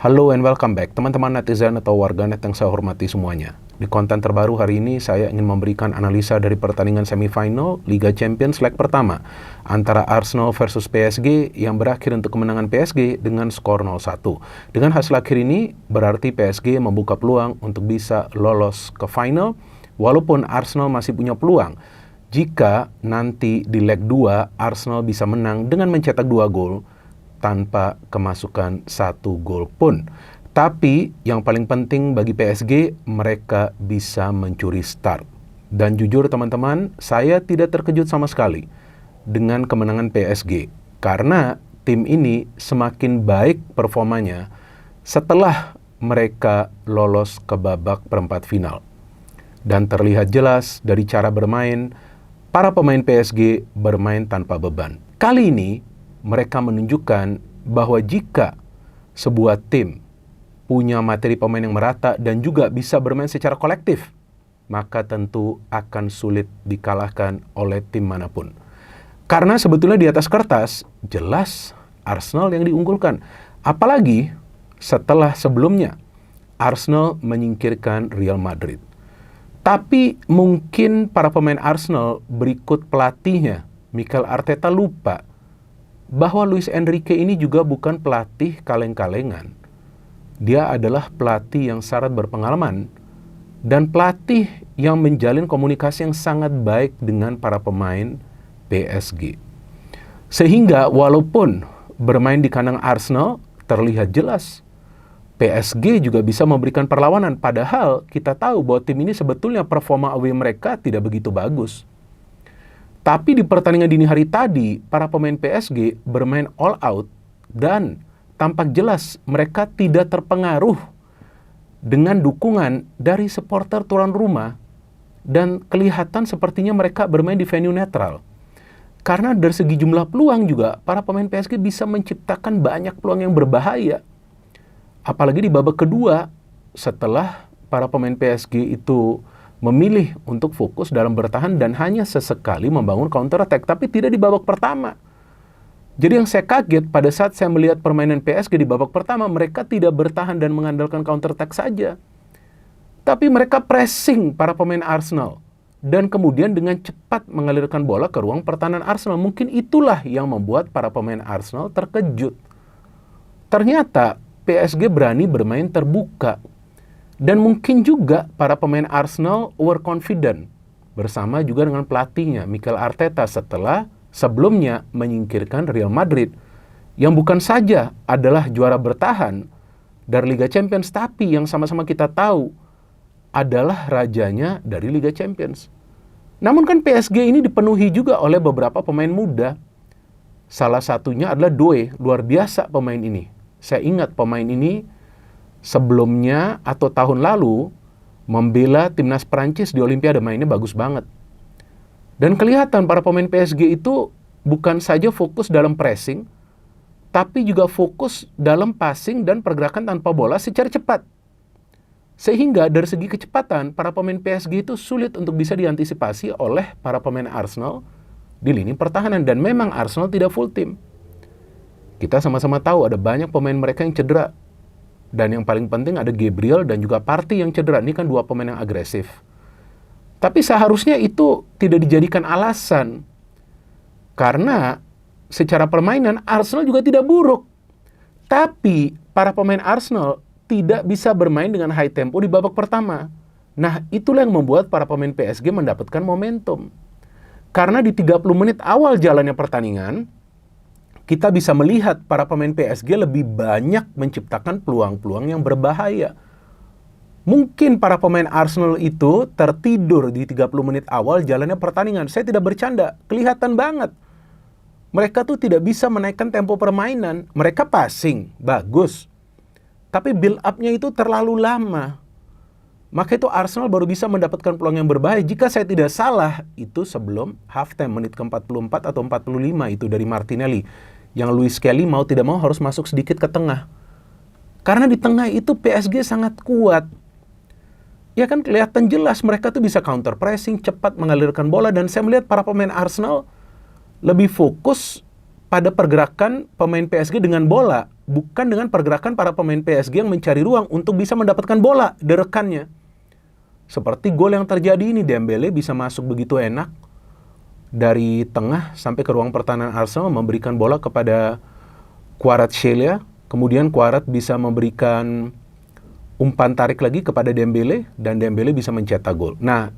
Halo and welcome back, teman-teman netizen atau warganet yang saya hormati semuanya. Di konten terbaru hari ini, saya ingin memberikan analisa dari pertandingan semifinal Liga Champions leg pertama antara Arsenal versus PSG yang berakhir untuk kemenangan PSG dengan skor 0-1. Dengan hasil akhir ini, berarti PSG membuka peluang untuk bisa lolos ke final, walaupun Arsenal masih punya peluang. Jika nanti di leg 2, Arsenal bisa menang dengan mencetak 2 gol, tanpa kemasukan 1 gol pun. Tapi yang paling penting bagi PSG, mereka bisa mencuri start. Dan jujur teman-teman, saya tidak terkejut sama sekali dengan kemenangan PSG. Karena tim ini semakin baik performanya setelah mereka lolos ke babak perempat final. Dan terlihat jelas dari cara bermain, para pemain PSG bermain tanpa beban. Kali ini, mereka menunjukkan bahwa jika sebuah tim punya materi pemain yang merata dan juga bisa bermain secara kolektif, maka tentu akan sulit dikalahkan oleh tim manapun. Karena sebetulnya di atas kertas, jelas Arsenal yang diunggulkan. Apalagi setelah sebelumnya Arsenal menyingkirkan Real Madrid. Tapi mungkin para pemain Arsenal berikut pelatihnya, Mikel Arteta, lupa bahwa Luis Enrique ini juga bukan pelatih kaleng-kalengan. Dia adalah pelatih yang syarat berpengalaman dan pelatih yang menjalin komunikasi yang sangat baik dengan para pemain PSG. Sehingga walaupun bermain di kandang Arsenal terlihat jelas PSG juga bisa memberikan perlawanan, padahal kita tahu bahwa tim ini sebetulnya performa away mereka tidak begitu bagus. Tapi di pertandingan dini hari tadi, para pemain PSG bermain all out dan tampak jelas mereka tidak terpengaruh dengan dukungan dari supporter tuan rumah dan kelihatan sepertinya mereka bermain di venue netral. Karena dari segi jumlah peluang juga, para pemain PSG bisa menciptakan banyak peluang yang berbahaya. Apalagi di babak kedua, setelah para pemain PSG itu memilih untuk fokus dalam bertahan dan hanya sesekali membangun counter attack, tapi tidak di babak pertama. Jadi yang saya kaget pada saat saya melihat permainan PSG di babak pertama, mereka tidak bertahan dan mengandalkan counter attack saja. Tapi mereka pressing para pemain Arsenal dan kemudian dengan cepat mengalirkan bola ke ruang pertahanan Arsenal. Mungkin itulah yang membuat para pemain Arsenal terkejut. Ternyata PSG berani bermain terbuka. Dan mungkin juga para pemain Arsenal overconfident bersama juga dengan pelatihnya Mikel Arteta setelah sebelumnya menyingkirkan Real Madrid yang bukan saja adalah juara bertahan dari Liga Champions, tapi yang sama-sama kita tahu adalah rajanya dari Liga Champions. Namun kan PSG ini dipenuhi juga oleh beberapa pemain muda. Salah satunya adalah Doué, luar biasa pemain ini. Saya ingat pemain ini sebelumnya atau tahun lalu membela timnas Prancis di Olimpiade, mainnya bagus banget. Dan kelihatan para pemain PSG itu bukan saja fokus dalam pressing, tapi juga fokus dalam passing dan pergerakan tanpa bola secara cepat. Sehingga dari segi kecepatan, para pemain PSG itu sulit untuk bisa diantisipasi oleh para pemain Arsenal di lini pertahanan. Dan memang Arsenal tidak full tim. Kita sama-sama tahu ada banyak pemain mereka yang cedera. Dan yang paling penting ada Gabriel dan juga Partey yang cedera. Ini kan dua pemain yang agresif. Tapi seharusnya itu tidak dijadikan alasan. Karena secara permainan Arsenal juga tidak buruk. Tapi para pemain Arsenal tidak bisa bermain dengan high tempo di babak pertama. Nah, itulah yang membuat para pemain PSG mendapatkan momentum. Karena di 30 menit awal jalannya pertandingan, kita bisa melihat para pemain PSG lebih banyak menciptakan peluang-peluang yang berbahaya. Mungkin para pemain Arsenal itu tertidur di 30 menit awal jalannya pertandingan. Saya tidak bercanda, kelihatan banget. Mereka tuh tidak bisa menaikkan tempo permainan. Mereka passing, bagus. Tapi build up-nya itu terlalu lama. Maka itu Arsenal baru bisa mendapatkan peluang yang berbahaya. Jika saya tidak salah, itu sebelum halftime menit ke-44 atau 45 itu dari Martinelli. Yang Luis Kelly mau tidak mau harus masuk sedikit ke tengah. Karena di tengah itu PSG sangat kuat. Ya kan kelihatan jelas mereka tuh bisa counter pressing, cepat mengalirkan bola. Dan saya melihat para pemain Arsenal lebih fokus pada pergerakan pemain PSG dengan bola bukan dengan pergerakan para pemain PSG yang mencari ruang untuk bisa mendapatkan bola dari rekannya. Seperti gol yang terjadi ini, Dembele bisa masuk begitu enak dari tengah sampai ke ruang pertahanan Arsenal, memberikan bola kepada Kvaratskhelia, kemudian Kvarat bisa memberikan umpan tarik lagi kepada Dembele, dan Dembele bisa mencetak gol. Nah,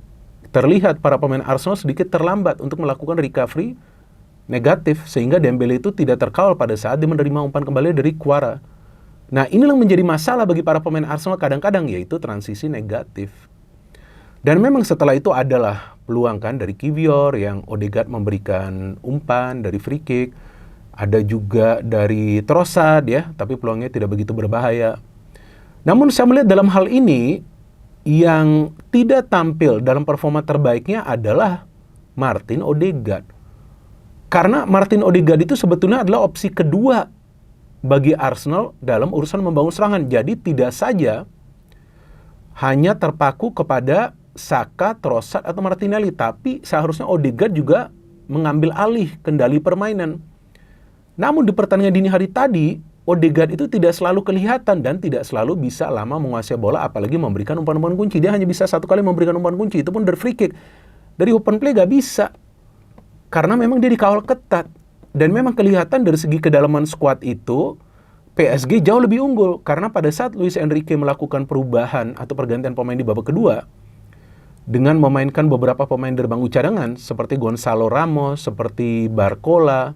terlihat para pemain Arsenal sedikit terlambat untuk melakukan recovery negatif, sehingga Dembele itu tidak terkawal pada saat dia menerima umpan kembali dari Kvara. Nah, inilah menjadi masalah bagi para pemain Arsenal kadang-kadang, yaitu transisi negatif. Dan memang setelah itu adalah peluang kan dari Kiwior yang Odegaard memberikan umpan dari free kick, ada juga dari Trossard ya, tapi peluangnya tidak begitu berbahaya. Namun saya melihat dalam hal ini yang tidak tampil dalam performa terbaiknya adalah Martin Odegaard. Karena Martin Odegaard itu sebetulnya adalah opsi kedua bagi Arsenal dalam urusan membangun serangan. Jadi tidak saja hanya terpaku kepada Saka, Trossard, atau Martinelli, tapi seharusnya Odegaard juga mengambil alih kendali permainan. Namun di pertandingan dini hari tadi, Odegaard itu tidak selalu kelihatan dan tidak selalu bisa lama menguasai bola, apalagi memberikan umpan-umpan kunci. Dia hanya bisa satu kali memberikan umpan kunci, itu pun dari free kick. Dari open play gak bisa. Karena memang dia dikawal ketat. Dan memang kelihatan dari segi kedalaman skuad itu, PSG jauh lebih unggul. Karena pada saat Luis Enrique melakukan perubahan atau pergantian pemain di babak kedua, dengan memainkan beberapa pemain dari bangku cadangan, seperti Gonzalo Ramos, seperti Barcola,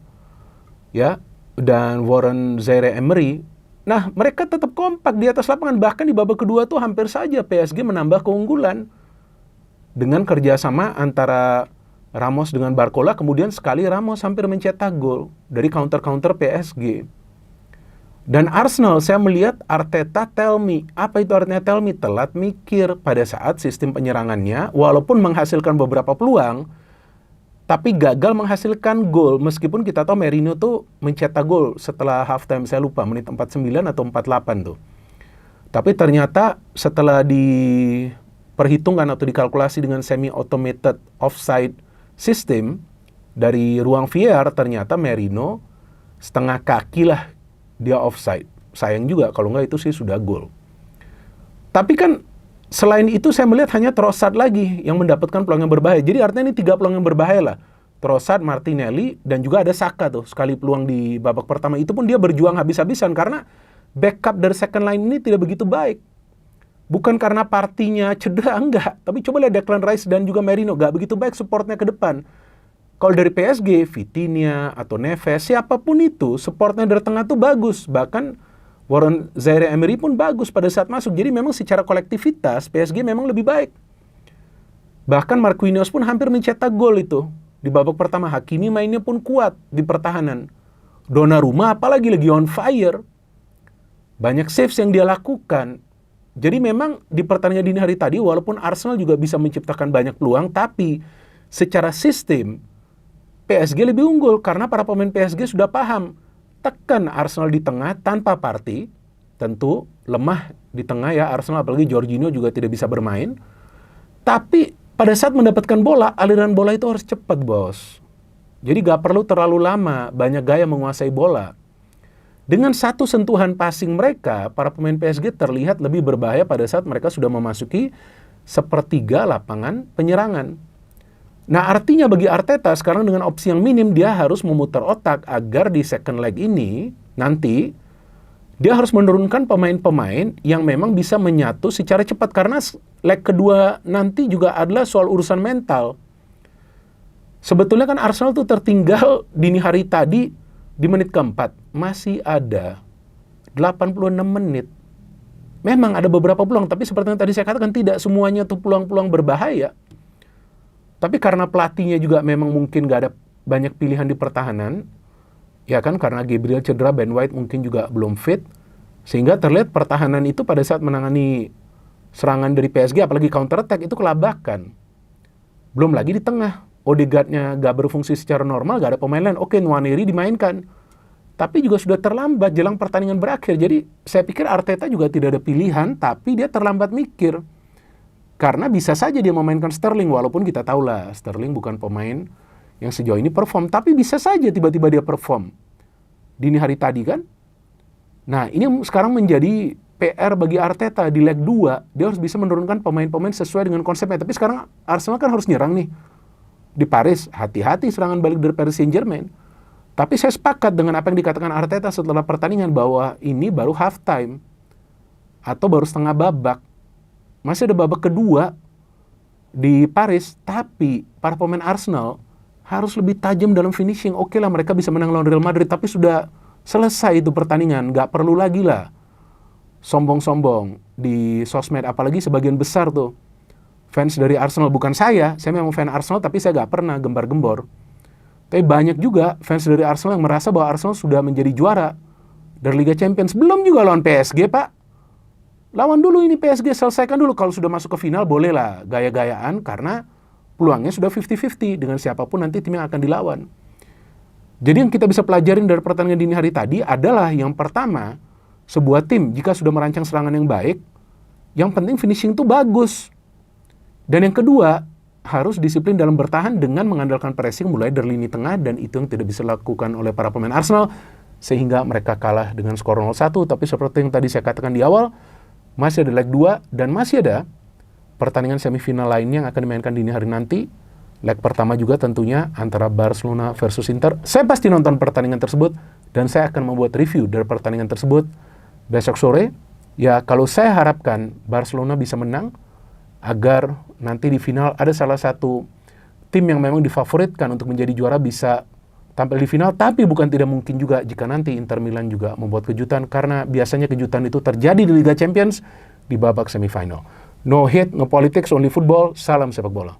ya, dan Warren Zaïre-Emery. Nah, mereka tetap kompak di atas lapangan. Bahkan di babak kedua tuh hampir saja PSG menambah keunggulan. Dengan kerjasama antara Ramos dengan Barcola, kemudian sekali Ramos hampir mencetak gol dari counter-counter PSG. Dan Arsenal, saya melihat Arteta tell me. Apa itu artinya tell me? Telat mikir pada saat sistem penyerangannya, walaupun menghasilkan beberapa peluang, tapi gagal menghasilkan gol. Meskipun kita tahu Mourinho tuh mencetak gol setelah halftime, saya lupa, menit 49 atau 48 tuh. Tapi ternyata setelah diperhitungkan atau dikalkulasi dengan semi-automated offside sistem dari ruang VAR, ternyata Mourinho setengah kaki lah dia offside. Sayang juga, kalau nggak itu sih sudah gol. Tapi kan selain itu saya melihat hanya Trossard lagi yang mendapatkan peluang yang berbahaya. Jadi artinya ini 3 peluang yang berbahaya lah. Trossard, Martinelli, dan juga ada Saka tuh. Sekali peluang di babak pertama itu pun dia berjuang habis-habisan karena backup dari second line ini tidak begitu baik. Bukan karena partinya cedera, enggak. Tapi coba lihat Declan Rice dan juga Merino, enggak begitu baik supportnya ke depan. Kalau dari PSG, Vitinha atau Neves, siapapun itu, supportnya dari tengah tuh bagus. Bahkan Warren Zaïre-Emery pun bagus pada saat masuk. Jadi memang secara kolektivitas, PSG memang lebih baik. Bahkan Marquinhos pun hampir mencetak gol itu. Di babak pertama, Hakimi mainnya pun kuat di pertahanan. Donnarumma apalagi lagi on fire. Banyak saves yang dia lakukan. Jadi memang di pertandingan dini hari tadi, walaupun Arsenal juga bisa menciptakan banyak peluang, tapi secara sistem, PSG lebih unggul karena para pemain PSG sudah paham. Tekan Arsenal di tengah tanpa Partey, tentu lemah di tengah ya Arsenal, apalagi Jorginho juga tidak bisa bermain. Tapi pada saat mendapatkan bola, aliran bola itu harus cepat, bos. Jadi gak perlu terlalu lama, banyak gaya menguasai bola. Dengan satu sentuhan passing mereka, para pemain PSG terlihat lebih berbahaya pada saat mereka sudah memasuki sepertiga lapangan penyerangan. Nah, artinya bagi Arteta sekarang dengan opsi yang minim, dia harus memutar otak agar di second leg ini nanti dia harus menurunkan pemain-pemain yang memang bisa menyatu secara cepat. Karena leg kedua nanti juga adalah soal urusan mental. Sebetulnya kan Arsenal tuh tertinggal dini hari tadi di menit keempat. Masih ada 86 menit. Memang ada beberapa peluang, tapi seperti yang tadi saya katakan, tidak semuanya tuh peluang-peluang berbahaya. Tapi karena pelatihnya juga memang mungkin gak ada banyak pilihan di pertahanan, ya kan, karena Gabriel cedera, Ben White mungkin juga belum fit, sehingga terlihat pertahanan itu pada saat menangani serangan dari PSG, apalagi counter attack, itu kelabakan. Belum lagi di tengah, Odegaard-nya gak berfungsi secara normal, gak ada pemain lain. Oke, Nwaneri dimainkan, tapi juga sudah terlambat jelang pertandingan berakhir. Jadi saya pikir Arteta juga tidak ada pilihan, tapi dia terlambat mikir. Karena bisa saja dia memainkan Sterling, walaupun kita tahu lah Sterling bukan pemain yang sejauh ini perform, tapi bisa saja tiba-tiba dia perform. Dini hari tadi kan, Nah, ini sekarang menjadi PR bagi Arteta di leg 2. Dia harus bisa menurunkan pemain-pemain sesuai dengan konsepnya. Tapi sekarang Arsenal kan harus nyerang nih. Di Paris, hati-hati serangan balik dari Paris Saint-Germain. Tapi saya sepakat dengan apa yang dikatakan Arteta setelah pertandingan bahwa ini baru half time atau baru setengah babak. Masih ada babak kedua di Paris, tapi para pemain Arsenal harus lebih tajam dalam finishing. Oke lah, mereka bisa menang lawan Real Madrid, tapi sudah selesai itu pertandingan. Nggak perlu lagi lah sombong-sombong di sosmed, apalagi sebagian besar tuh fans dari Arsenal. Bukan saya memang fan Arsenal, tapi saya nggak pernah gembar-gembor. Tapi banyak juga fans dari Arsenal yang merasa bahwa Arsenal sudah menjadi juara dari Liga Champions. Belum juga lawan PSG, Pak. Lawan dulu ini PSG, selesaikan dulu. Kalau sudah masuk ke final, bolehlah gaya-gayaan, karena peluangnya sudah 50-50 dengan siapapun nanti tim yang akan dilawan. Jadi yang kita bisa pelajarin dari pertandingan dini hari tadi adalah, yang pertama, sebuah tim jika sudah merancang serangan yang baik, yang penting finishing itu bagus. Dan yang kedua, harus disiplin dalam bertahan dengan mengandalkan pressing mulai dari lini tengah, dan itu yang tidak bisa dilakukan oleh para pemain Arsenal, sehingga mereka kalah dengan skor 0-1. Tapi seperti yang tadi saya katakan di awal, masih ada leg 2 dan masih ada pertandingan semifinal lainnya yang akan dimainkan dini hari nanti. Leg pertama juga tentunya antara Barcelona versus Inter. Saya pasti nonton pertandingan tersebut dan saya akan membuat review dari pertandingan tersebut besok sore. Ya, kalau saya harapkan Barcelona bisa menang agar nanti di final ada salah satu tim yang memang difavoritkan untuk menjadi juara bisa tampil di final. Tapi bukan tidak mungkin juga jika nanti Inter Milan juga membuat kejutan, karena biasanya kejutan itu terjadi di Liga Champions di babak semifinal. No hate, no politics, only football. Salam sepak bola.